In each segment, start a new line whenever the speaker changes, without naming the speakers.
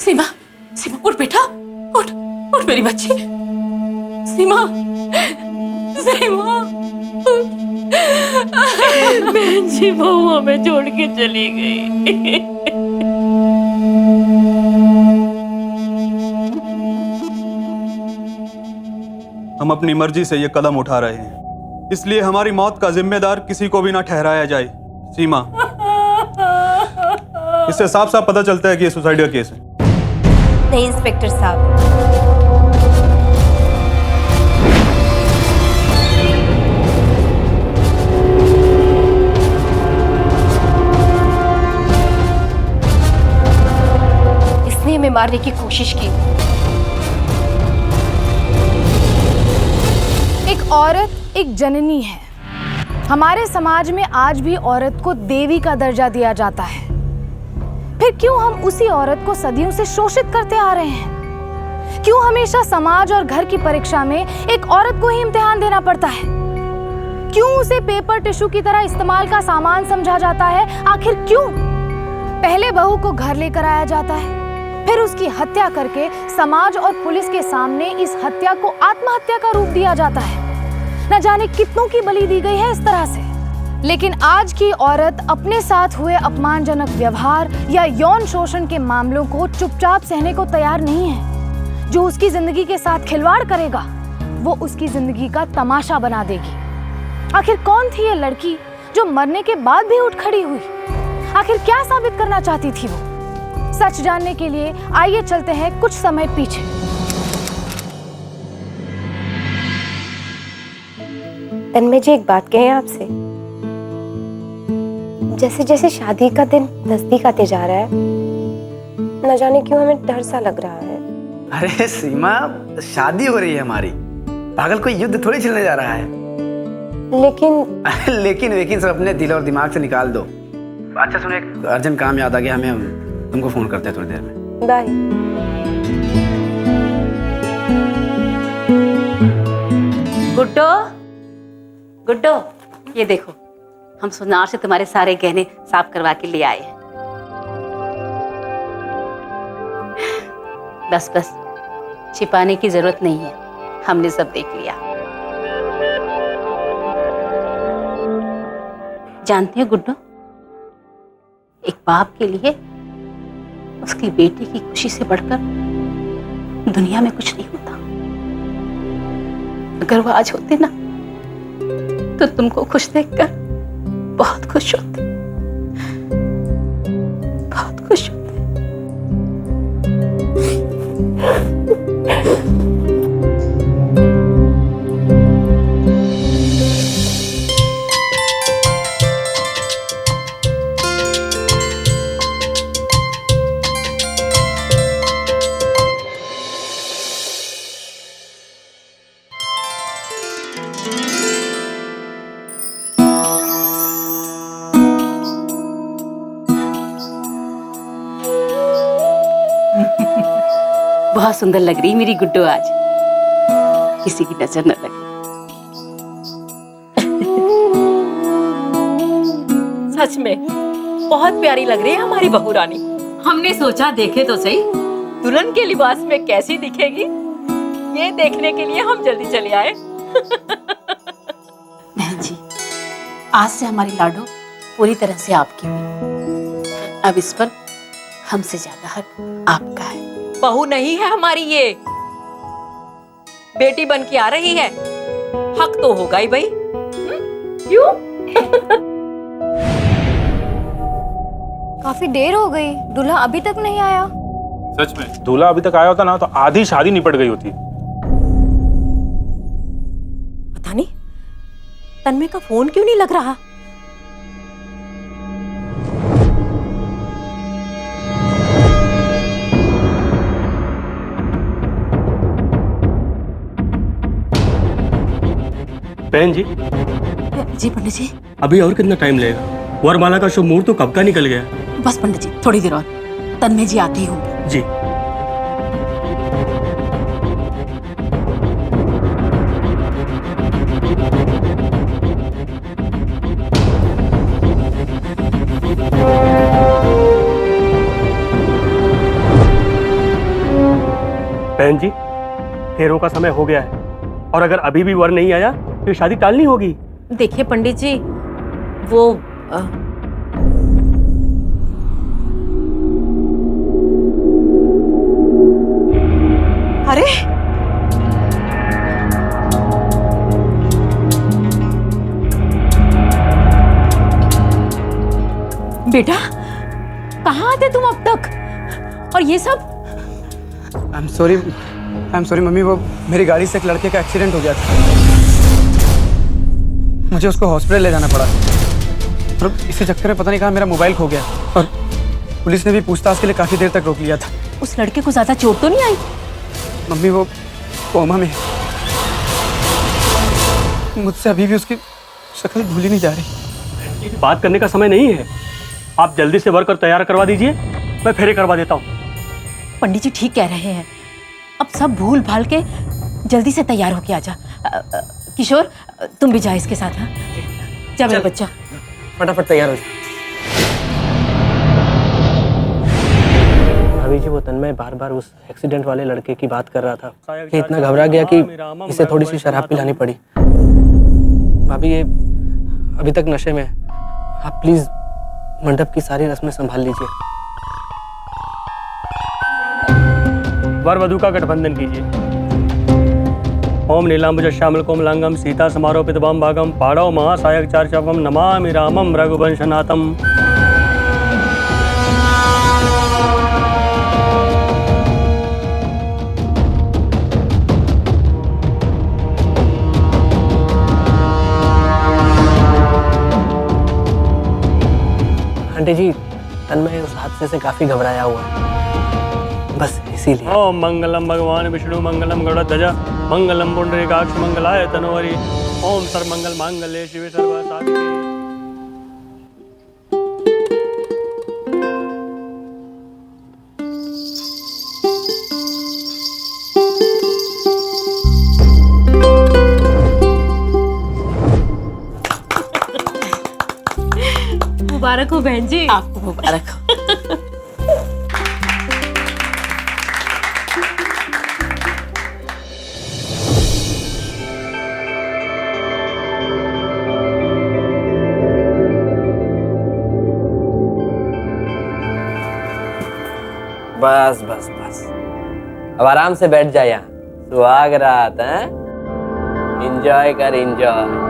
सीमा, सीमा उठ बेटा, उठ उठ मेरी बच्ची। सीमा, सीमा
बहन जी बहू हमें छोड़ के चली गई।
हम अपनी मर्जी से ये कदम उठा रहे हैं, इसलिए हमारी मौत का जिम्मेदार किसी को भी ना ठहराया जाए। सीमा, इससे साफ साफ पता चलता है कि ये सुसाइड का केस है।
नहीं इंस्पेक्टर साहब, इसने हमें मारने की कोशिश की।
एक औरत एक जननी है। हमारे समाज में आज भी औरत को देवी का दर्जा दिया जाता है। फिर क्यों हम उसी औरत को सदियों से शोषित करते आ रहे हैं? क्यों हमेशा समाज और घर की परीक्षा में एक औरत को ही इम्तिहान देना पड़ता है? क्यों उसे पेपर टिश्यू की तरह इस्तेमाल का सामान समझा जाता है? आखिर क्यों? पहले बहू को घर लेकर आया जाता है, फिर उसकी हत्या करके समाज और पुलिस के सामने इस हत्या को आत्महत्या का रूप दिया जाता है। न जाने कितनों की बलि दी गई है इस तरह से। लेकिन आज की औरत अपने साथ हुए अपमानजनक व्यवहार या यौन शोषण के मामलों को चुपचाप सहने को तैयार नहीं है। जो उसकी जिंदगी के साथ खिलवाड़ करेगा वो उसकी जिंदगी का तमाशा बना देगी। आखिर कौन थी ये लड़की जो मरने के बाद भी उठ खड़ी हुई? आखिर क्या साबित करना चाहती थी वो? सच जानने के लिए आइए चलते हैं कुछ समय पीछे।
तन्मय जी, एक बात कहें आपसे। जैसे जैसे शादी का दिन नजदीक आते जा रहा है, न जाने क्यों हमें डर सा लग रहा है।
अरे सीमा, शादी हो रही है हमारी, पागल कोई युद्ध थोड़ी चलने जा रहा है। लेकिन सब अपने दिल और दिमाग से निकाल दो। अच्छा सुनो, एक अर्जेंट काम याद आ गया हमें, हम तुमको फोन करते हैं थोड़ी देर में।
बाय।
गुड्डो, गुड्डो, ये देखो, हम सुनार से तुम्हारे सारे गहने साफ करवा के ले आए हैं। बस बस, छिपाने की जरूरत नहीं है, हमने सब देख लिया। जानते हो गुड्डो, एक बाप के लिए उसकी बेटी की खुशी से बढ़कर दुनिया में कुछ नहीं होता। अगर वो आज होते ना तो तुमको खुश देखकर बहुत खुश होते, बहुत खुश होते। बहुत सुंदर लग रही मेरी गुड्डो आज, किसी की नजर न लगे।
सच में बहुत प्यारी लग रही है हमारी बहू रानी। हमने सोचा देखे तो सही दुल्हन के लिबास में कैसी दिखेगी, ये देखने के लिए हम जल्दी चले आए।
बहन जी, आज से हमारी लाडो पूरी तरह से आपकी हुई। अब इस पर हमसे ज्यादा हक आपका है।
बहू नहीं है हमारी, ये बेटी बन के आ रही है, हक तो होगा ही भाई। क्यों?
काफी देर हो गई, दूल्हा अभी तक नहीं आया।
सच में दूल्हा अभी तक आया होता ना तो आधी शादी निपट गई होती।
पता नहीं तन्मय का फोन क्यों नहीं लग रहा।
बहन जी।
जी पंडित जी।
अभी और कितना टाइम लगेगा? वरमाला का शुभ मुहूर्त तो कब का निकल गया।
बस पंडित जी थोड़ी देर और, तन्मय जी आते ही होंगे।
जी। बहन जी, फेरों का समय हो गया है और अगर अभी भी वर नहीं आया तो ये शादी टालनी होगी।
देखिए पंडित जी, वो
अरे
बेटा, कहाँ आते तुम अब तक? और ये सब?
आई एम सॉरी मम्मी, वो मेरी गाड़ी से एक लड़के का एक्सीडेंट हो गया था, मुझे उसको हॉस्पिटल ले जाना पड़ा और इसी चक्कर में पता नहीं कहाँ मेरा मोबाइल खो गया और पुलिस ने भी पूछताछ के लिए काफी देर तक रोक लिया था।
उस लड़के को ज्यादा चोट तो नहीं आई?
मम्मी वो कोमा में, मुझसे अभी भी उसकी शक्ल भूली नहीं जा रही।
बात करने का समय नहीं है, आप जल्दी से वर्कर तैयार करवा दीजिए, मैं फेरे करवा देता हूँ।
पंडित जी ठीक कह रहे हैं, अब सब भूल भाल के जल्दी से तैयार होके आजा। किशोर तुम भी जा इसके साथ। हाँ जा मेरा बच्चा,
फटाफट तैयार हो जा।
भाभी जी, वो तन्मय बार बार उस एक्सीडेंट वाले लड़के की बात कर रहा था। ये इतना घबरा गया कि इसे थोड़ी सी शराब पिलानी पड़ी। भाभी ये अभी तक नशे में है, आप प्लीज मंडप की सारी रस्में संभाल लीजिए।
वर वधु का गठबंधन कीजिए। ओम नीलांबुज श्यामल कोमलांगम सीता समारोपित बम भागम पाड़व महासायक चार्चवम नमामि रामम रघुवंशनाथम।
आंटी जी, तन्मय उस हादसे से काफी घबराया हुआ है, बस इसीलिए।
ओम मंगलम भगवान विष्णु मंगलम गरुड़ध्वज मंगलम पुंडरीकाक्ष मंगलाय तनोहरि ओम सर्वमंगल मांगल्ये शिवे सर्वसाधिके।
मुबारक हो बहन जी।
आपको मुबारक हो।
बस बस बस, अब आराम से बैठ जा यहाँ, सुहाग रात है, एंजॉय कर एंजॉय।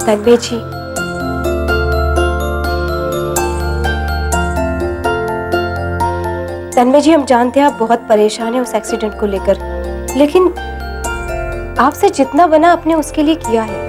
तन्मय जी, तन्मय जी, हम जानते हैं आप बहुत परेशान हैं उस एक्सीडेंट को लेकर, लेकिन आपसे जितना बना आपने उसके लिए किया है।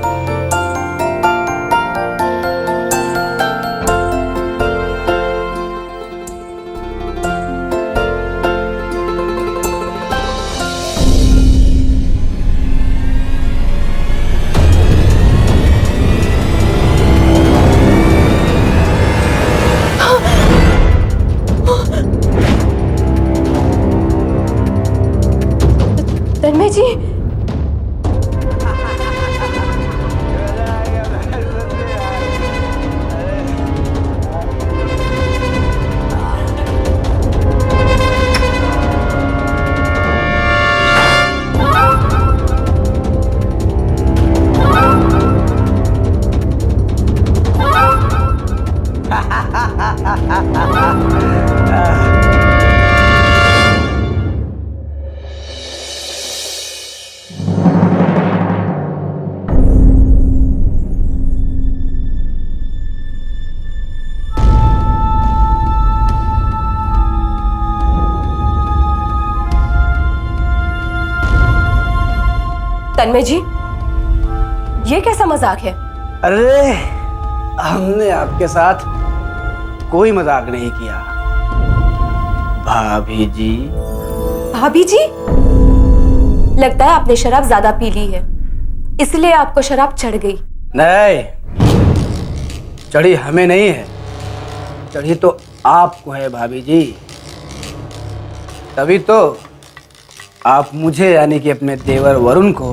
तन्मय जी, तन्मय जी, ये कैसा मजाक है?
अरे हमने आपके साथ कोई मजाक नहीं किया भाभी जी।
भाभी जी, लगता है आपने शराब ज्यादा पी ली है, इसलिए आपको शराब चढ़ गई।
नहीं, चढ़ी हमें नहीं है, चढ़ी तो आपको है भाभी जी। तभी तो आप मुझे यानी कि अपने देवर वरुण को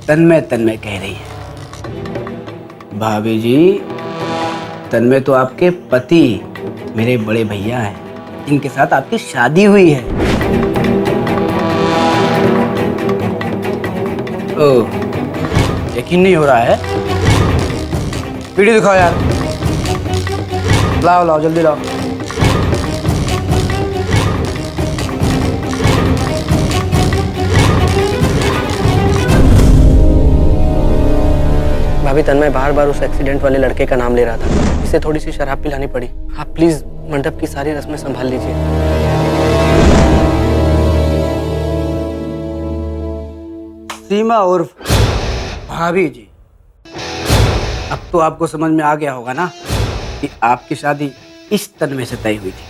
तन्मय तन्मय कह रही है। भाभी जी, तन्मय तो आपके पति मेरे बड़े भैया हैं, इनके साथ आपकी शादी हुई है। ओह, यकीन नहीं हो रहा है? वीडियो दिखाओ यार। लाओ लाओ जल्दी लाओ।
भाभी, तन्मय बार बार उस एक्सीडेंट वाले लड़के का नाम ले रहा था। इसे थोड़ी सी शराब पिलानी पड़ी। आप प्लीज मंडप की सारी रस्में संभाल लीजिए।
सीमा उर्फ भाभी जी, अब तो आपको समझ में आ गया होगा ना कि आपकी शादी इस तन्मय से तय हुई थी।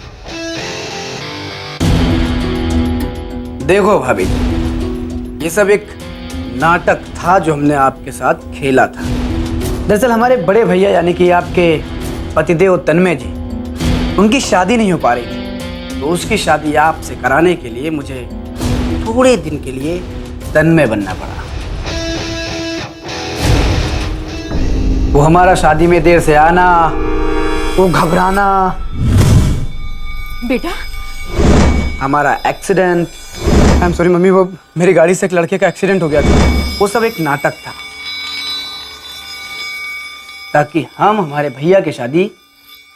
देखो भाभी जी, ये सब एक नाटक था जो हमने आपके साथ खेला था। दरअसल हमारे बड़े भैया यानी कि आपके पतिदेव तन्मय जी, उनकी शादी नहीं हो पा रही थी, तो उसकी शादी आपसे कराने के लिए मुझे थोड़े दिन के लिए तन्मय बनना पड़ा। वो हमारा शादी में देर से आना, वो घबराना,
बेटा
हमारा accident, I am sorry mummy, वो मेरी गाड़ी से एक लड़के का एक्सीडेंट हो गया था, वो सब एक नाटक था ताकि हम हमारे भैया की शादी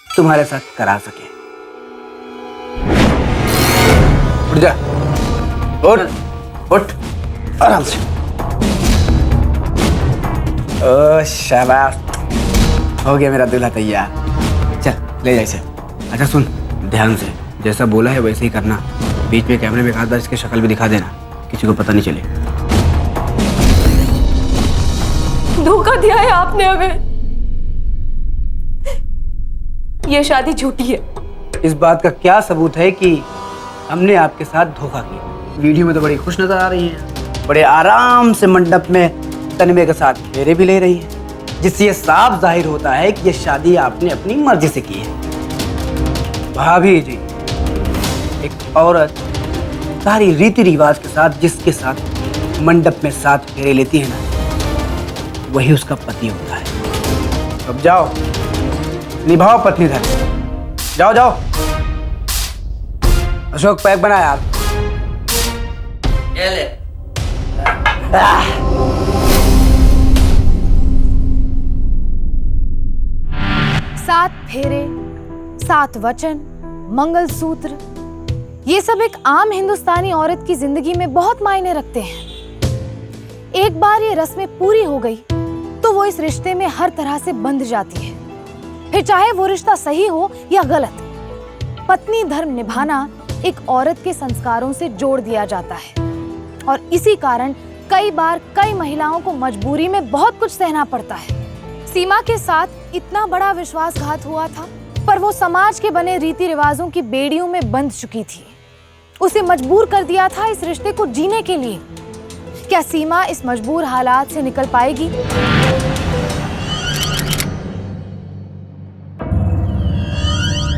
तुम्हारे साथ करा सके। उठ जा, उठ उठ आराम से। ओ शाबाश, हो गया मेरा दूल्हा तैयार। चल ले जा इसे। अच्छा सुन, ध्यान से, जैसा बोला है वैसे ही करना। बीच में कैमरे में एक आध बार इसकी शक्ल भी दिखा देना, किसी को पता नहीं चले।
धोखा दिया है आपने हमें। ये शादी झूठी है।
इस बात का क्या सबूत है कि हमने आपके साथ धोखा किया? वीडियो में तो बड़ी खुश नजर आ रही है, बड़े आराम से मंडप में तन्मय के साथ फेरे भी ले रही है, जिससे ये साफ जाहिर होता है कि ये शादी आपने अपनी मर्जी से की है। भाभी जी, एक औरत सारी रीति रिवाज के साथ जिसके साथ मंडप में 7 फेरे लेती है ना, वही उसका पति होता है। अब जाओ, निभाओ पत्नी धर्म। जाओ जाओ। अशोक पैक बना यार। ये ले।
7 फेरे, 7 वचन, मंगलसूत्र, ये सब एक आम हिंदुस्तानी औरत की जिंदगी में बहुत मायने रखते हैं। एक बार ये रस्में पूरी हो गई तो वो इस रिश्ते में हर तरह से बंध जाती है, फिर चाहे वो रिश्ता सही हो या गलत। पत्नी धर्म निभाना एक औरत के संस्कारों से जोड़ दिया जाता है और इसी कारण कई बार कई महिलाओं को मजबूरी में बहुत कुछ सहना पड़ता है। सीमा के साथ इतना बड़ा विश्वासघात हुआ था, पर वो समाज के बने रीति रिवाजों की बेड़ियों में बंध चुकी थी। उसे मजबूर कर दिया था इस रिश्ते को जीने के लिए। क्या सीमा इस मजबूर हालात से निकल पाएगी?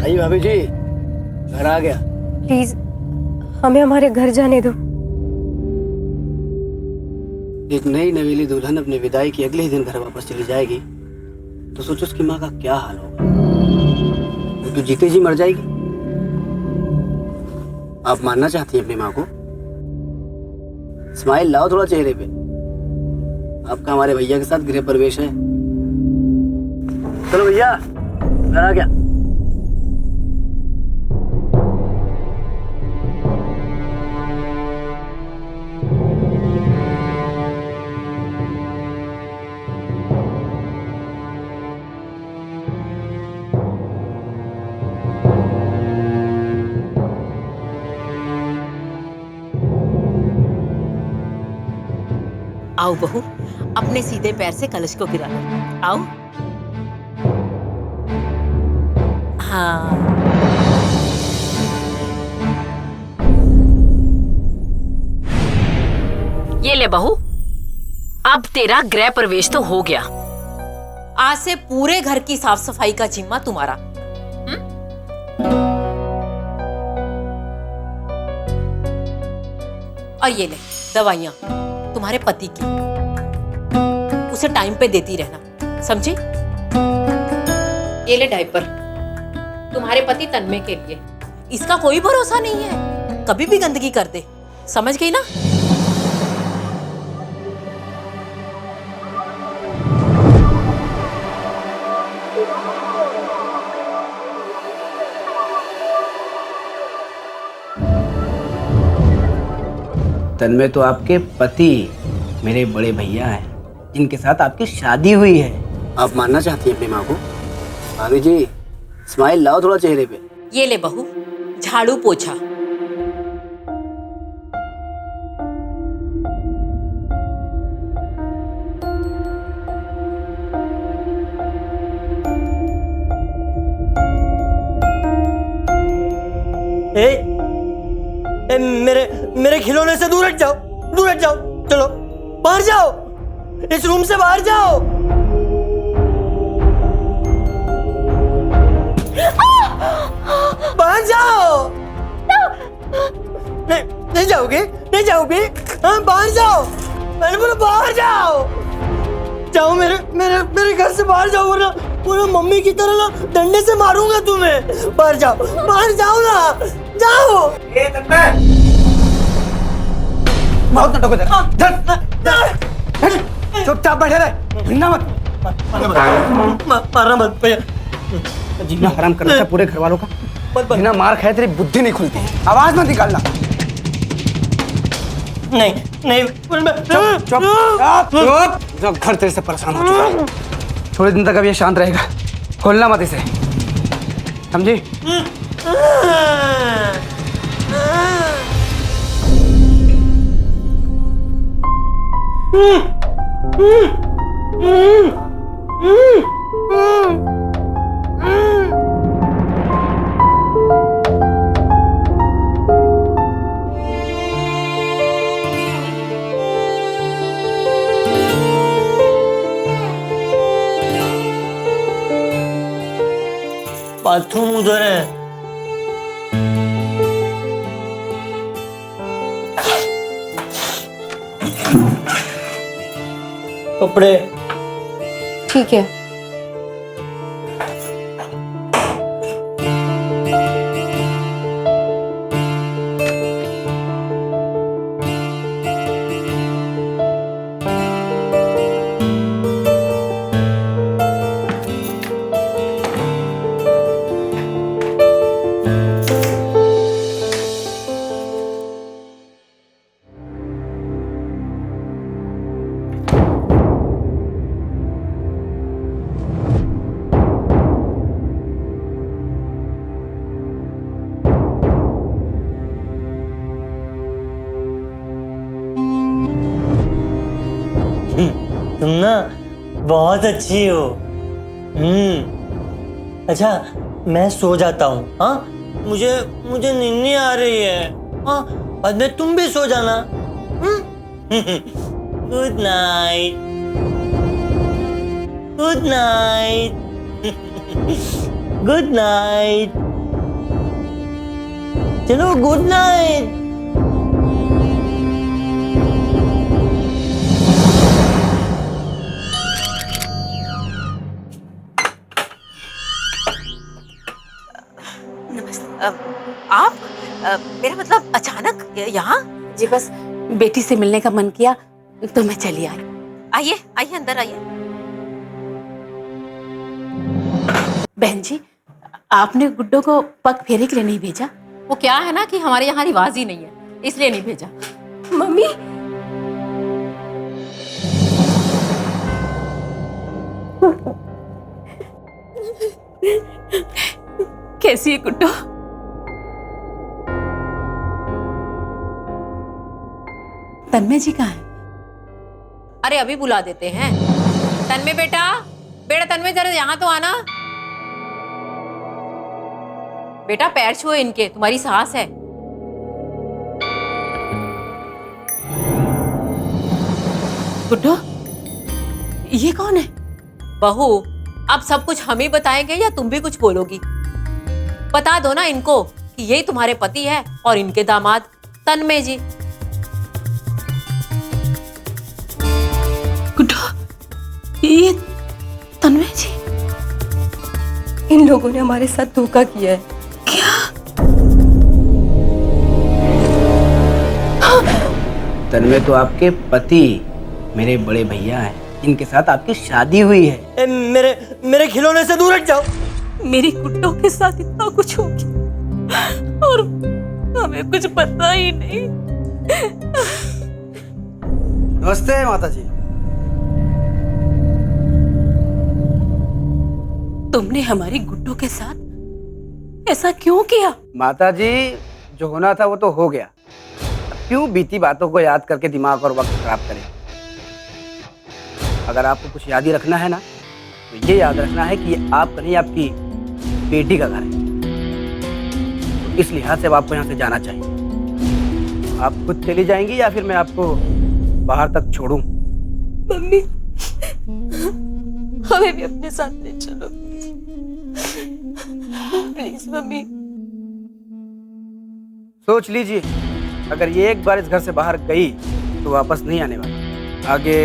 आई भाभी जी, घर आ गया।
प्लीज हमें हमारे घर जाने दो।
एक नई नवेली दुल्हन अपने विदाई के अगले ही दिन घर वापस चली जाएगी तो सोचो उसकी माँ का क्या हाल होगा। वो तो जीते जी मर जाएगी। आप मानना चाहती हैं अपनी माँ को? स्माइल लाओ थोड़ा चेहरे पे। आपका हमारे भैया के साथ गृह प्रवेश है। चलो भैया, घर आ गया।
आओ बहू, अपने सीधे पैर से कलश को गिरा लो। आओ। हाँ। ये ले बहू, अब तेरा गृह प्रवेश तो हो गया। आज से पूरे घर की साफ सफाई का जिम्मा तुम्हारा। और ये ले दवाइयाँ तुम्हारे पति की, उसे टाइम पे देती रहना, समझी? ये ले डायपर तुम्हारे पति तन्मय के लिए। इसका कोई भरोसा नहीं है, कभी भी गंदगी कर दे, समझ गई ना?
तन्मय तो आपके पति, मेरे बड़े भैया हैं, जिनके साथ आपकी शादी हुई है। आप मानना चाहती हैं अपनी माँ को? भाभी जी, स्माइल लाओ थोड़ा चेहरे पे।
ये ले बहू झाड़ू पोछा।
मेरे खिलौने से दूर हट जाओ, दूर हट जाओ, चलो बाहर जाओ, इस रूम से बाहर जाओ। बाहर जाओ। नहीं जाओगे, नहीं जाओगे? हाँ बाहर जाओ, मैंने बोला बाहर जाओ। जाओ मेरे मेरे मेरे घर से बाहर जाओ, वरना मम्मी की तरह ना डंडे से मारूंगा तुम्हें। बाहर जाओ, बाहर जाओ ना, जाओ।
बहुत नाटक चुपचाप बैठे रहे, हिलना मत।
मारना मत भैया।
जीना हराम कर रखा पूरे घर वालों का। बिना मार खाए तेरी बुद्धि नहीं खुलती, आवाज मत निकालना।
नहीं नहीं,
चुप चुप चुप। घर तेरे से परेशान हो चुका है, थोड़े दिन तक अब ये शांत रहेगा, खोलना मत इसे, समझी?
बाथरूम उधर है। कपड़े
ठीक है।
तुम ना बहुत अच्छी हो। अच्छा मैं सो जाता हूँ, हाँ? मुझे नींद नहीं आ रही है, हाँ? बाद में तुम भी सो जाना। Good night, good night, good night. चलो गुड नाइट।
आप मेरा मतलब अचानक यहाँ? जी बस बेटी से मिलने का मन किया तो मैं चली आई। आइए आइए अंदर आइए। बहन जी, आपने गुड्डो को पग फेरे के लिए नहीं भेजा?
वो क्या है ना कि हमारे यहाँ रिवाज ही नहीं है, इसलिए नहीं भेजा।
मम्मी
कैसी है गुड्डो? तन्मय जी कहाँ है?
अरे अभी बुला देते हैं। तन्मय बेटा, बेटा तन्मय जरा यहाँ तो आना। बेटा पैर छुओ इनके, तुम्हारी सास है।
गुड्डो, ये कौन है?
बहू अब सब कुछ हम ही बताएंगे या तुम भी कुछ बोलोगी? बता दो ना इनको कि यही तुम्हारे पति है और इनके दामाद तन्मय जी।
गुड्डा, ये तन्मय जी?
इन लोगों ने हमारे साथ धोखा किया है।
तन्मय तो आपके पति, मेरे बड़े भैया हैं, इनके साथ आपकी शादी हुई है।
मेरे खिलौने से दूर हट जाओ।
मेरी गुड्डों के साथ इतना कुछ हो गया और हमें कुछ पता ही नहीं।
नमस्ते माता जी।
तुमने हमारी गुड्डों के साथ ऐसा क्यों किया?
माता जी, जो होना था वो तो हो गया। क्यों बीती बातों को याद करके दिमाग और वक्त खराब करें? अगर आपको कुछ याद ही रखना है ना, तो ये याद रखना है कि आपका नहीं, आपकी बेटी का घर है। तो इस लिहाज से अब आपको यहाँ से जाना चाहिए। आप खुद चली जाएंगी या फिर मैं आपको बाहर तक छोड़ूं?
मम्मी, हमें भी अपने साथ ले चलो प्लीज मम्मी।
सोच लीजिए, अगर ये एक बार इस घर से बाहर गई तो वापस नहीं आने वाली। आगे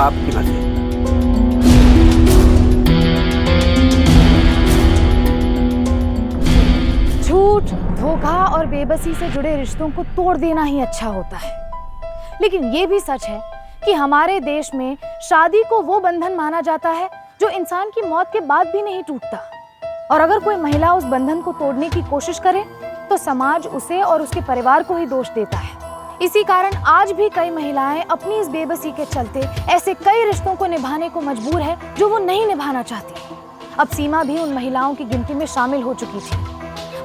आपकी मर्जी।
झूठ, धोखा और बेबसी से जुड़े रिश्तों को तोड़ देना ही अच्छा होता है। लेकिन ये भी सच है कि हमारे देश में शादी को वो बंधन माना जाता है जो इंसान की मौत के बाद भी नहीं टूटता। और अगर कोई महिला उस बंधन को तोड़ने की कोशिश करे तो समाज उसे और उसके परिवार को ही दोष देता है। इसी कारण आज भी कई महिलाएं अपनी इस बेबसी के चलते ऐसे कई रिश्तों को निभाने को मजबूर है जो वो नहीं निभाना चाहती। अब सीमा भी उन महिलाओं की गिनती में शामिल हो चुकी थी।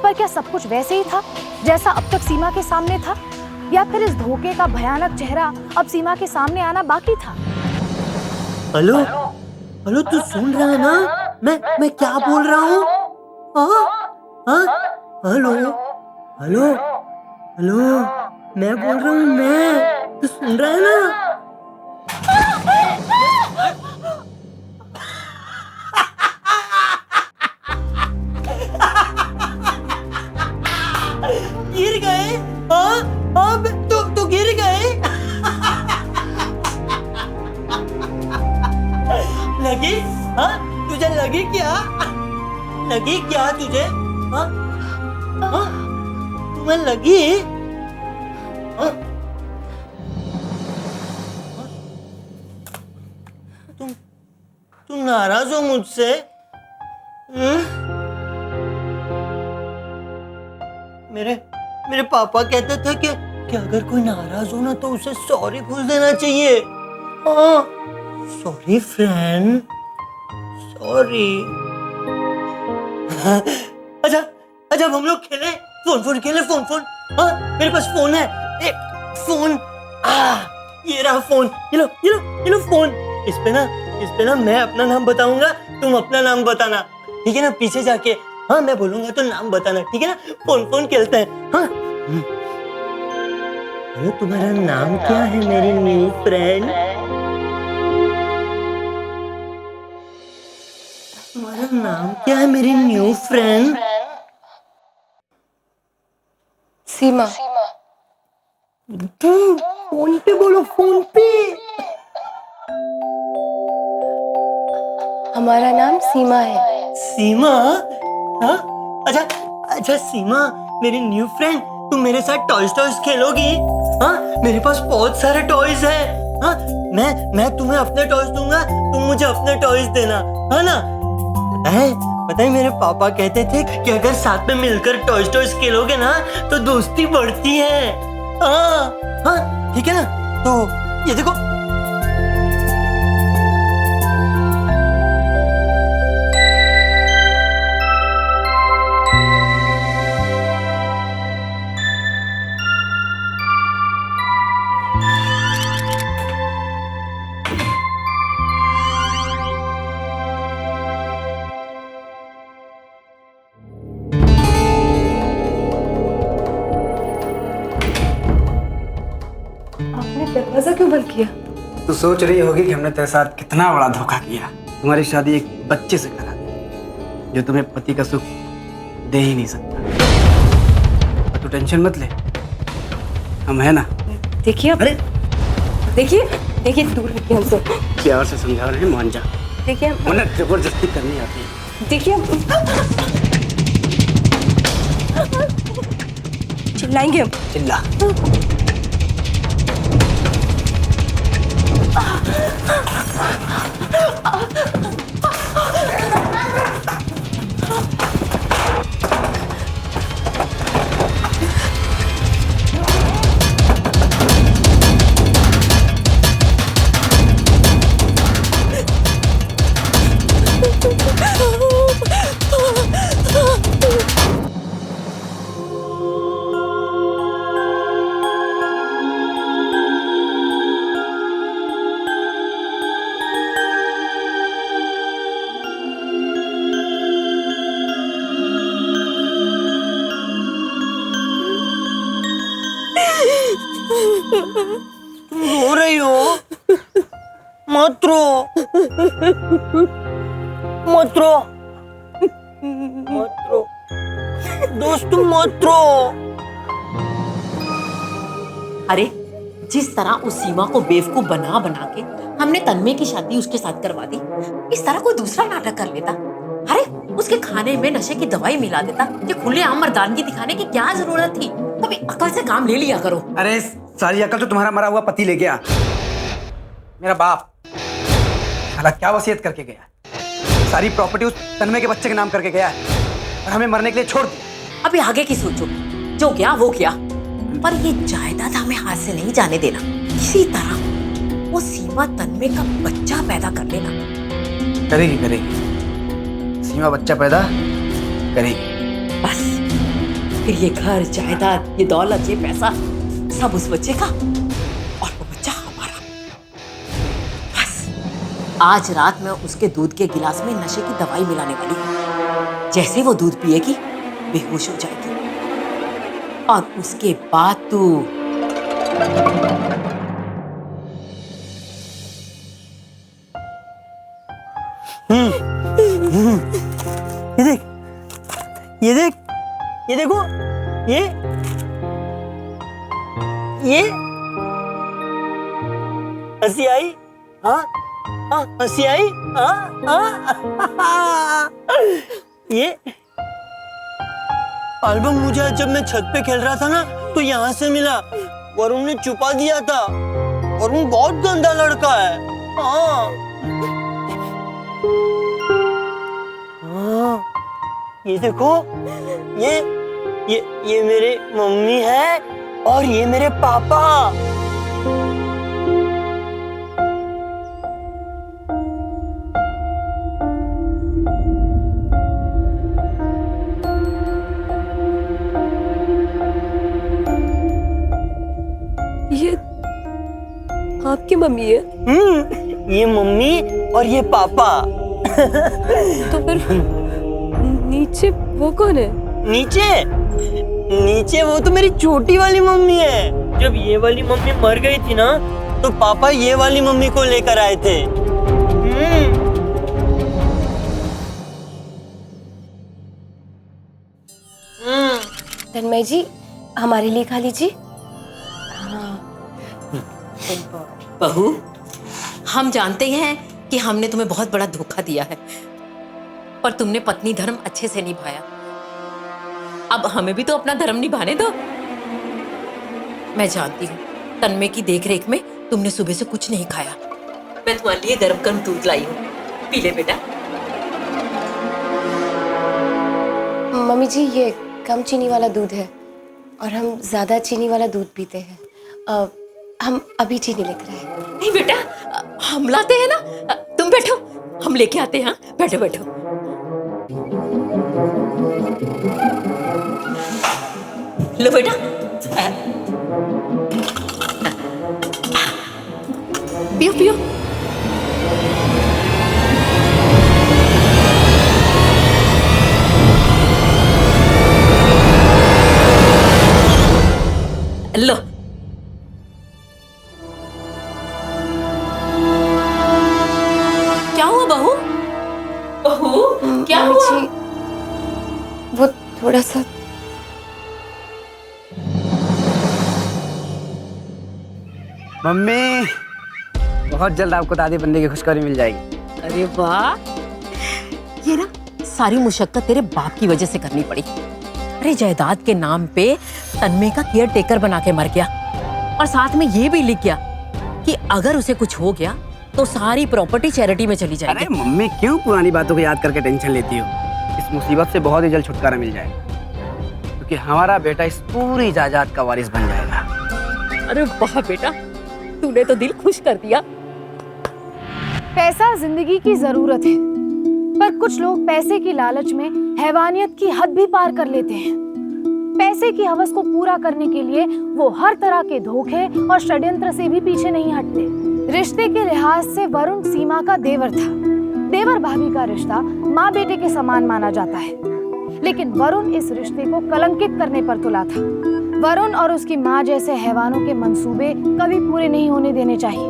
पर क्या सब कुछ वैसे ही था जैसा अब तक सीमा के सामने था, या फिर इस धोखे का भयानक चेहरा अब सीमा के सामने आना बाकी था?
हेलो हेलो, तू सुन रहा है ना? मैं क्या बोल रहा हूँ? हेलो हेलो हेलो, मैं बोल रहा हूँ, मैं। तू सुन रहा है ना? गिर गए? हाँ, तू गिर गए? लगी? हाँ, तुझे लगी क्या? लगी क्या तुझे? हाँ, हाँ, तुम्हें लगी? हाँ? तुम नाराज हो मुझसे? मेरे पापा कहते थे कि अगर कोई नाराज हो ना तो उसे सॉरी बोल देना चाहिए। हाँ, सॉरी फ्रेंड, सॉरी। अच्छा हम लोग खेले, फोन खेले, फोन। हाँ, मेरे पास फोन है, फोन। ये रहा फोन, ये लो फोन। इस पे ना मैं अपना नाम बताऊंगा, तुम अपना नाम बताना, ठीक है ना? पीछे जाके हाँ मैं बोलूंगा तो नाम बताना, ठीक है ना? फोन खेलते हैं। हाँ, हेलो, तुम्हारा नाम क्या है मेरी न्यू फ्रेंड? तुम्हारा नाम क्या है मेरी न्यू फ्रेंड?
सीमा।
फोन पे बोलो, फोन पे।
हमारा नाम सीमा है।
सीमा? हाँ, अच्छा सीमा, मेरी न्यू फ्रेंड, तुम मेरे साथ टॉयज खेलोगी? हाँ, मेरे पास बहुत सारे टॉयज हैं। हाँ, मैं तुम्हें अपने टॉयज दूंगा, तुम मुझे अपने टॉयज देना, है ना? पता है मेरे पापा कहते थे कि अगर साथ में मिलकर टॉयज खेलोगे ना तो दोस्ती बढ़ती है। हाँ, ठीक है ना? तो ये देखो,
आपने दरवाजा क्यों बंद किया?
तू सोच रही होगी कि हमने तेरे साथ कितना बड़ा धोखा किया। तुम्हारी शादी एक बच्चे से करा दी जो तुम्हें पति का सुख दे ही नहीं सकता। और तू टेंशन मत ले, हम है ना।
देखिए
अरे
देखिए देखिए, दूर रखिए हमसे।
प्यार से समझा रहे हैं, मान जा।
देखिए
उन्हें जबरदस्ती करनी आती है।
देखिए, चिल्लाएंगे हम।
चिल्ला।
रो रही हो? मत रो, मत रो, मत रो दोस्त, मत रो।
अरे जिस तरह उस सीमा को बेवकूफ बना बना के हमने तन्मय की शादी उसके साथ करवा दी, इस तरह कोई दूसरा नाटक कर लेता। अरे उसके खाने में नशे की दवाई मिला देता कि खुलेआम मर्दानगी दिखाने की क्या जरूरत थी? कभी अकल से काम ले लिया करो।
अरे सारी अकल तो तुम्हारा मरा हुआ पति ले गया, मेरा बाप। साला क्या वसीयत करके गया? सारी प्रॉपर्टी उस तन्मय के बच्चे के नाम करके गया है और हमें मरने के लिए छोड़ दिया।
अभी आगे की सोचो, जो गया वो गया, पर ये जायदाद हमें हाथ से नहीं जाने देना। किसी तरह वो सीमा तन्मय का बच्चा पैदा कर लेना।
करेगी करेगी, सीमा बच्चा पैदा करेगी।
बस फिर ये घर, जायदाद, ये दौलत, ये पैसा सब उस बच्चे का और वो बच्चा हमारा। बस आज रात मैं उसके दूध के गिलास में नशे की दवाई मिलाने वाली हूँ। जैसे वो दूध पिएगी बेहोश हो जाएगी और उसके बाद तू
ये देख, ये देख, ये देखो, ये हंसी आई? हाँ हाँ, हंसी आई? हाँ हाँ। ये एल्बम मुझे जब मैं छत पे खेल रहा था ना तो यहाँ से मिला, वरुण ने छुपा दिया था। वरुण बहुत गंदा लड़का है। हाँ हाँ, ये देखो, ये मेरे मम्मी है और ये मेरे पापा।
ये आपकी मम्मी है?
ये मम्मी और ये पापा।
तो फिर नीचे वो कौन है?
नीचे वो तो मेरी छोटी वाली मम्मी है। जब ये वाली मम्मी मर गई थी ना तो पापा ये वाली मम्मी को लेकर आए थे।
तन्मय जी, हमारे लिए खा लीजिए।
बहू, हम जानते हैं कि हमने तुम्हें बहुत बड़ा धोखा दिया है, पर तुमने पत्नी धर्म अच्छे से निभाया। अब हमें भी तो अपना धर्म निभाने दो। मैं जानती हूँ तन्मय की देखरेख में तुमने सुबह से कुछ नहीं खाया। मैं तुम्हारे लिए गर्म गर्म दूध लाई हूँ, पी ले बेटा।
मम्मी जी, ये कम चीनी वाला दूध है और हम ज्यादा चीनी वाला दूध पीते हैं। हम अभी चीनी लेकर आए।
नहीं बेटा, हम लाते हैं ना, तुम बैठो, हम लेके आते हैं। हाँ, बैठो बैठो। लो बेटा, पियो पियो। लो, क्या हुआ बहू? क्या
मम्मी
हुआ?
जी, वो थोड़ा सा
मम्मी, बहुत जल्द आपको दादी बनने की खुशखबरी मिल जाएगी।
अरे वाह, ये ना सारी मुशक्कत तेरे बाप की वजह से करनी पड़ी। अरे जायदाद के नाम पे तन्मय का केयर टेकर बना के मर गया और साथ में ये भी लिख गया कि अगर उसे कुछ हो गया तो सारी प्रॉपर्टी चैरिटी में चली जाएगी।
अरे मम्मी, क्यों पुरानी बातों को याद करके टेंशन लेती हो? इस मुसीबत से बहुत ही जल्द छुटकारा मिल जाएगा, क्योंकि हमारा बेटा इस पूरी जायदाद का वारिस बन जाएगा।
अरे वाह बेटा, तूने तो दिल खुश कर दिया।
पैसा जिंदगी की जरूरत है, पर कुछ लोग पैसे की लालच में हैवानियत की हद भी पार कर लेते हैं। पैसे की हवस को पूरा करने के लिए वो हर तरह के धोखे और षड्यंत्र से भी पीछे नहीं हटते। रिश्ते के लिहाज से वरुण सीमा का देवर था। देवर भाभी का रिश्ता माँ बेटे के समान माना जाता है, लेकिन वरुण इस रिश्ते को कलंकित करने पर तुला था। वरुण और उसकी माँ जैसे हैवानों के मंसूबे कभी पूरे नहीं होने देने चाहिए,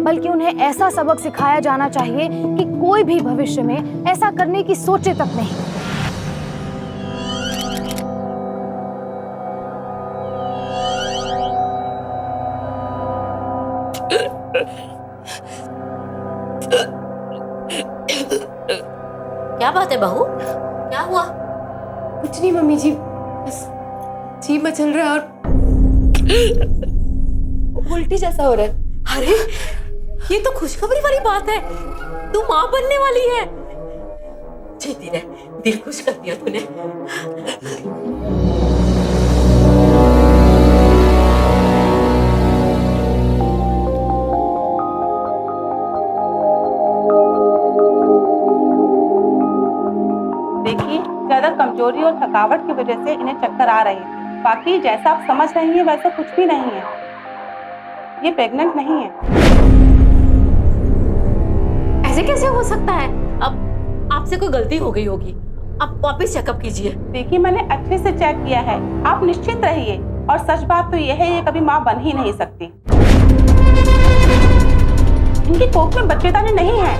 बल्कि उन्हें ऐसा सबक सिखाया जाना चाहिए कि कोई भी भविष्य में ऐसा करने की सोचे तक नहीं।
क्या बात है बहू, क्या हुआ?
कुछ नहीं मम्मी जी, बस जी मचल रहा है और उल्टी जैसा हो रहा है।
अरे ये तो खुशखबरी वाली बात है, तू माँ बनने वाली है। जीती रहे, दिल खुश कर दिया तूने।
देखिए, ज्यादा कमजोरी और थकावट की वजह से इन्हें चक्कर आ रहे थे। बाकी जैसा आप समझ रही हैं वैसा कुछ भी नहीं है, ये प्रेग्नेंट नहीं है।
ऐसे कैसे हो सकता है? अब आपसे कोई गलती हो गई होगी, आप वापस चेकअप कीजिए।
देखिए, मैंने अच्छे से चेक किया है, आप निश्चिंत रहिए। और सच बात तो यह है, ये कभी माँ बन ही नहीं सकती। इनकी कोख में बच्चेदानी नहीं है।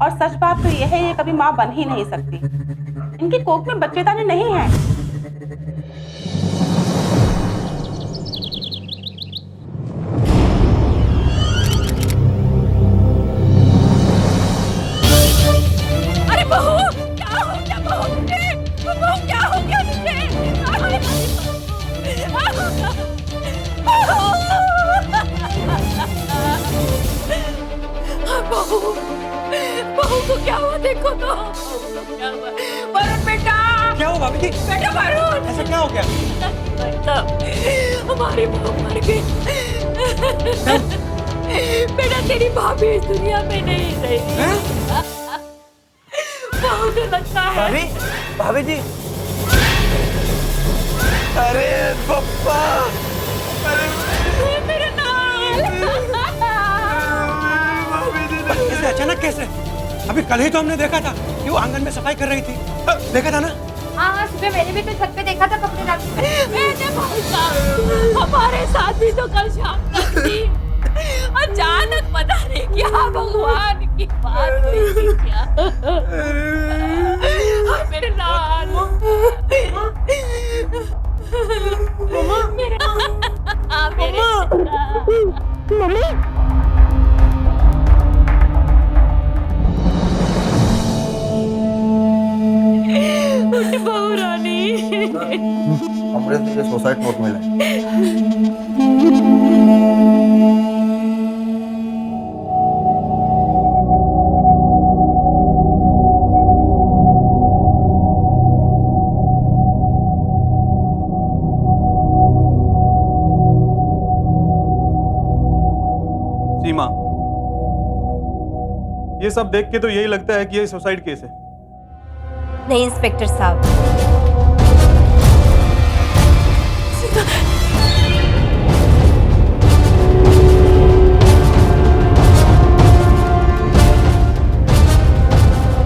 और सच बात तो यह है, ये कभी माँ बन ही नहीं सकती। इनकी कोख में बच्चेदानी नहीं है।
अरे बहू, क्या हो गया बहू तुझे? बहू क्या हो गया तुझे? बहू, बहू को क्या हुआ? देखो तो क्या हुआ? वरुण बेटा,
क्या हुआ भाभी जी?
बेटा वरुण,
ऐसा क्या हो गया?
हमारे बहू मर गई। बेटा तेरी भाभी इस दुनिया में नहीं रही। बहू को लगता है।
भाभी, भाभी जी, अरे पप्पा,
मेरे नाल।
कैसे अचानक कैसे? अभी कल ही तो हमने देखा था कि वो आंगन में सफाई कर रही थी। देखा था ना?
हाँ, सुबह मैंने भी तो छत पे देखा था कपड़े डालते।
मैंने भाई साहब, हमारे साथ भी तो कल शाम तक थी। अचानक पता नहीं क्या भगवान की बात हुई थी क्या। मेरे लाल, मेरे बहू रानी,
हमरे से सुसाइड नोट मिला है।
सीमा, ये सब देख के तो यही लगता है कि ये सुसाइड केस है।
नहीं इंस्पेक्टर साहब,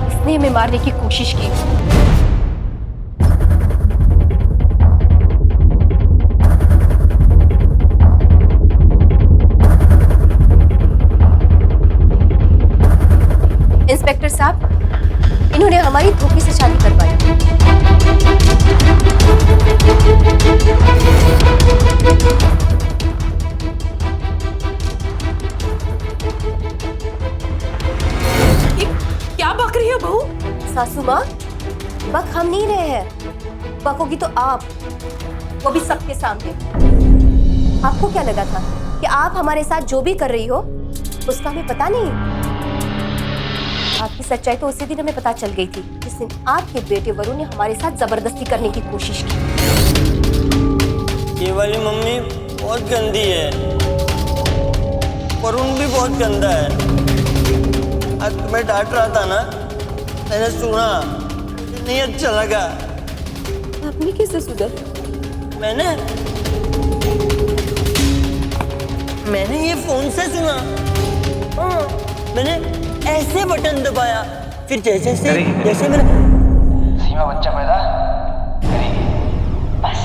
इसने हमें मारने की कोशिश की। इंस्पेक्टर साहब, इन्होंने हमारी धोखे से शादी करवाई।
क्या बक रही हो बहू?
सासू माँ, बक हम नहीं रहे हैं, बकोगी तो आप, वो भी सबके सामने। आपको क्या लगा था कि आप हमारे साथ जो भी कर रही हो उसका हमें पता नहीं? आपकी सच्चाई तो उसी दिन हमें पता चल गई थी जिस दिन आपके बेटे वरुण ने हमारे साथ जबरदस्ती करने की कोशिश की।
ये वाली मम्मी बहुत गंदी है, वरुण भी बहुत गंदा है। आज तुम्हें डांट रहा था ना, मैंने सुना, नहीं अच्छा लगा।
आपने कैसे सुना?
मैंने ये फोन से सुना। मैंने ऐसे बटन दबाया, फिर जैसे मेरा
सीमा बच्चा पैदा करेगी, बस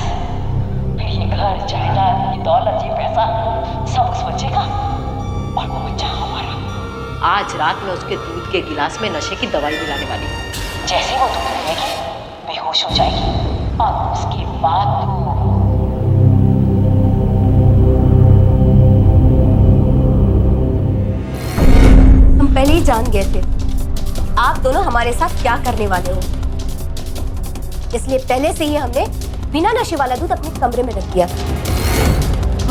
फिर ये घर जायदाद, ये दौलत, ये पैसा सब उस बच्चे का और वो बच्चा हमारा।
आज रात में उसके दूध के गिलास में नशे की दवाई मिलाने वाली हूँ।
जैसे वो दूध पिएगी बेहोश हो जाएगी और उसके बाद
हम पहले ही जान गए थे आप दोनों हमारे साथ क्या करने वाले हो, इसलिए पहले से ही हमने बिना नशे वाला दूध अपने कमरे में रख दिया।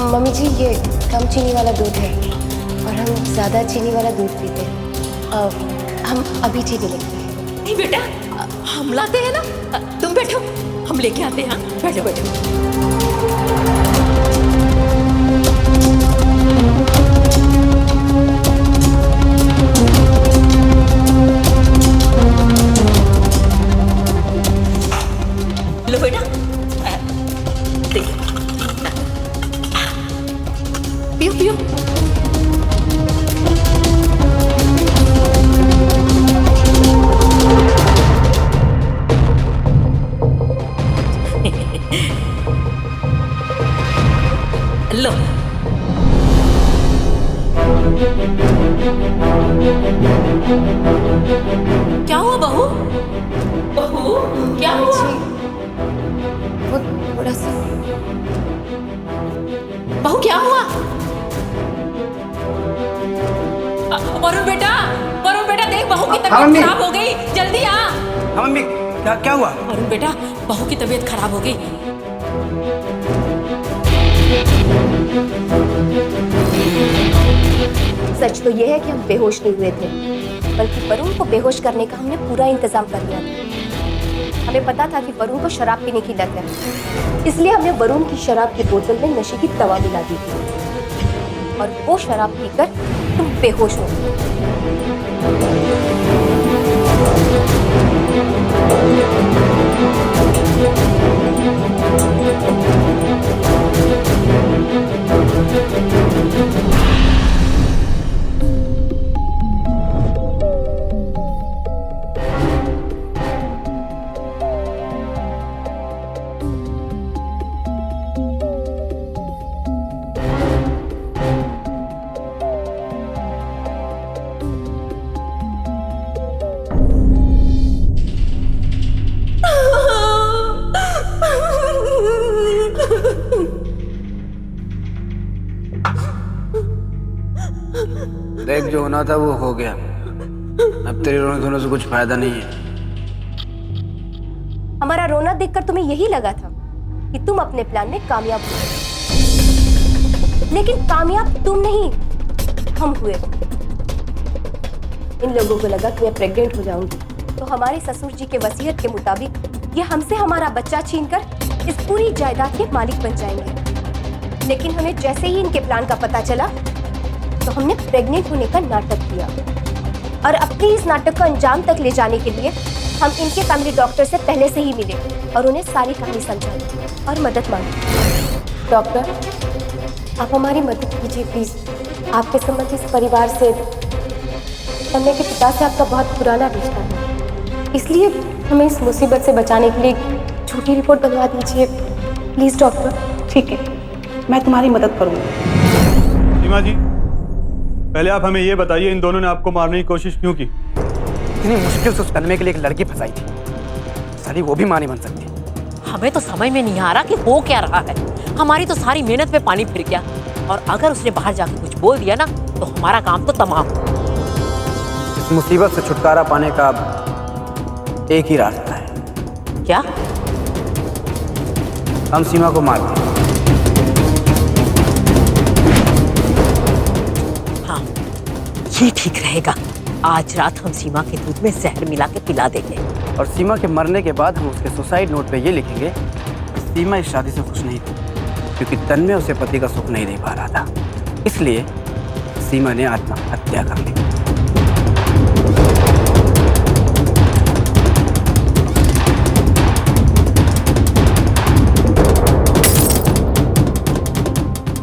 मम्मी जी, ये कम चीनी वाला दूध है और हम ज्यादा चीनी वाला दूध पीते हैं। हम अभी चीनी लेते हैं।
नहीं बेटा, हम लाते हैं ना, तुम बैठो, हम लेके आते हैं। बैठो बैठो। लो बेटा, पियो पियो। लो। क्या हुआ बहू? बहू क्या हुआ?
वो थोड़ा सा।
बहू क्या हुआ? वरुण बेटा, वरुण बेटा देख, बहू की तबीयत खराब हो गई, जल्दी आ।
हाँ मम्मी, क्या हुआ?
वरुण बेटा, बहू की तबीयत खराब हो गई।
सच तो यह है कि हम बेहोश नहीं हुए थे, बल्कि वरुण को बेहोश करने का हमने पूरा इंतजाम कर लिया था। हमें पता था कि वरुण को शराब पीने की लत है, इसलिए हमने वरुण की शराब की बोतल में नशे की दवा मिला दी थी और वो शराब पीकर तुम बेहोश हो गए।
देख, जो होना था वो हो गया, अब तेरे रोने धोने से कुछ फायदा नहीं है।
हमारा रोना देखकर तुम्हें यही लगा था कि तुम अपने प्लान में कामयाब हुए, लेकिन कामयाब तुम नहीं, हम हुए। इन लोगों को लगा कि मैं प्रेग्नेंट हो जाऊंगी तो हमारे ससुर जी के वसीयत के मुताबिक ये हमसे हमारा बच्चा छीनकर इस पूरी जायदाद के मालिक बन जाएंगे। लेकिन हमें जैसे ही इनके प्लान का पता चला तो हमने प्रेग्नेंट होने का नाटक किया और अपने इस नाटक को अंजाम तक ले जाने के लिए हम इनके फैमिली डॉक्टर से पहले से ही मिले और उन्हें सारी कहानी समझाई और मदद मांगी। डॉक्टर, आप हमारी मदद कीजिए प्लीज। आपके संबंध इस परिवार से, तन्मय के पिता से आपका बहुत पुराना रिश्ता है। इसलिए हमें इस मुसीबत से बचाने के लिए झूठी रिपोर्ट बनवा दीजिए प्लीज डॉक्टर।
ठीक है, मैं तुम्हारी मदद करूंगी।
सीमा जी, पहले आप हमें ये बताइए, इन दोनों ने आपको मारने की कोशिश क्यों की?
इतनी मुश्किल से उस तन्मय के लिए एक लड़की फंसाई थी, साली वो भी मां नहीं बन सकती।
हमें तो समझ में नहीं आ रहा कि हो क्या रहा है। हमारी तो सारी मेहनत पे पानी फिर गया, और अगर उसने बाहर जाके कुछ बोल दिया ना तो हमारा काम तो तमाम।
इस मुसीबत से छुटकारा पाने का अब एक ही रास्ता है।
क्या?
हम सीमा को मार दें।
हाँ, ये ठीक रहेगा। आज रात हम सीमा के दूध में जहर मिला के पिला देंगे,
और सीमा के मरने के बाद हम उसके सुसाइड नोट पे ये लिखेंगे कि सीमा इस शादी से खुश नहीं थी, क्योंकि तन्मय उसे पति का सुख नहीं दे पा रहा था, इसलिए सीमा ने आत्महत्या कर ली।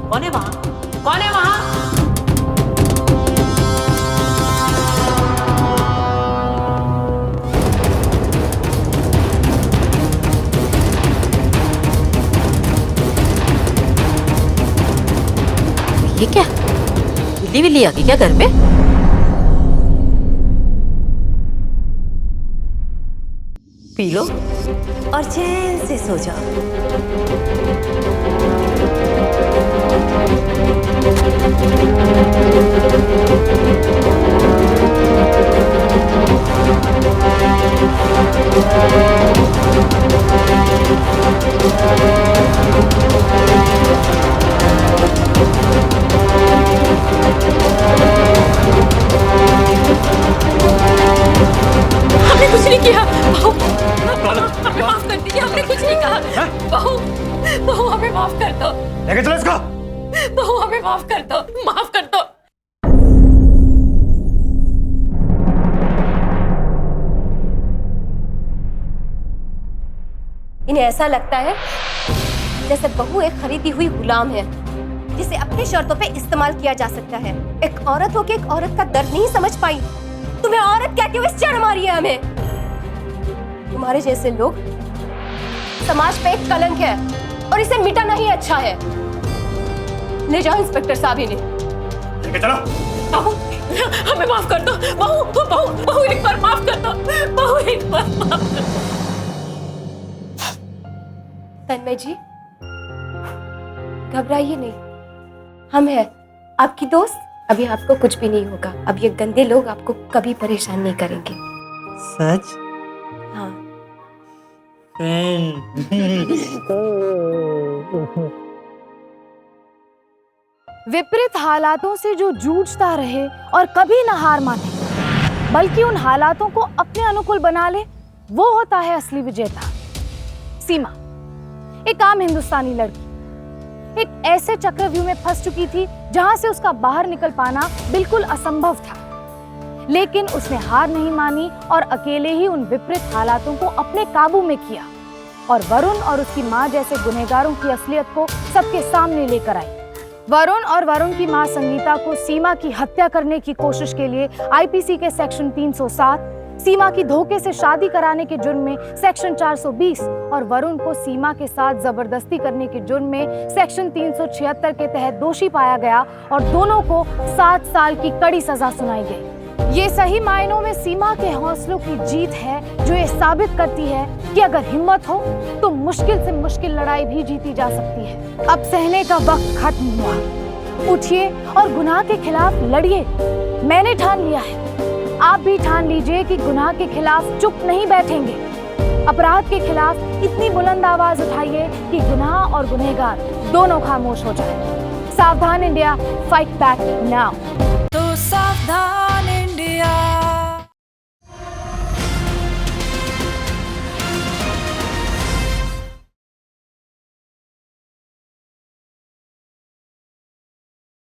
कौन है वहां? कौन है वहां? ये क्या? बिल्ली बिल्ली आ गई क्या घर में? पी लो और चैन से सो जाओ। हमने कुछ नहीं किया बहू, हमें माफ कर दीजिए, हमने कुछ नहीं कहा। बहू, बहू हमें माफ कर दो।
लेके चलो इसको।
बहू हमें माफ कर दो, माफ कर दो।
इन्हें ऐसा लगता है जैसे बहू एक खरीदी हुई गुलाम है जिसे अपनी शर्तों पे इस्तेमाल किया जा सकता है। एक औरत होके एक औरत का दर्द नहीं समझ पाई। तुम्हें औरत कहते हुए चढ़ मारी है हमें। तुम्हारे जैसे लोग समाज पे एक कलंक है और इसे मिटाना ही अच्छा है। ले जाओ इंस्पेक्टर साहब इन्हें।
लेके चलो।
बहू हमें माफ कर दो। बहू बहू बहू एक बार माफ कर दो। बहू एक बार माफ कर दो।
तन्मय जी घबराइए नहीं, हम हैं आपकी दोस्त। अभी आपको कुछ भी नहीं होगा। अब ये गंदे लोग आपको कभी परेशान नहीं करेंगे।
सच?
हाँ।
विपरीत हालातों से जो जूझता रहे और कभी न हार माने, बल्कि उन हालातों को अपने अनुकूल बना ले, वो होता है असली विजेता। सीमा एक आम हिंदुस्तानी लड़की, एक ऐसे चक्रव्यूह में फंस चुकी थी जहां से उसका बाहर निकल पाना बिल्कुल असंभव था। लेकिन उसने हार नहीं मानी और अकेले ही उन विपरीत हालातों को अपने काबू में किया और वरुण और उसकी मां जैसे गुनहगारों की असलियत को सबके सामने लेकर आई। वरुण और वरुण की मां संगीता को सीमा की हत्या करने की कोशिश के लिए आईपीसी के सेक्शन 307, सीमा की धोखे से शादी कराने के जुर्म में सेक्शन 420 और वरुण को सीमा के साथ जबरदस्ती करने के जुर्म में सेक्शन 376 के तहत दोषी पाया गया और दोनों को 7 साल की कड़ी सजा सुनाई गई। ये सही मायनों में सीमा के हौसलों की जीत है, जो ये साबित करती है कि अगर हिम्मत हो तो मुश्किल से मुश्किल लड़ाई भी जीती जा सकती है। अब सहने का वक्त खत्म हुआ, उठिए और गुनाह के खिलाफ लड़िए। मैंने ठान लिया है, आप भी ठान लीजिए कि गुनाह के खिलाफ चुप नहीं बैठेंगे। अपराध के खिलाफ इतनी बुलंद आवाज उठाइए कि गुनाह और गुनहगार दोनों खामोश हो जाएं। सावधान इंडिया, फाइट बैक नाउ। तो सावधान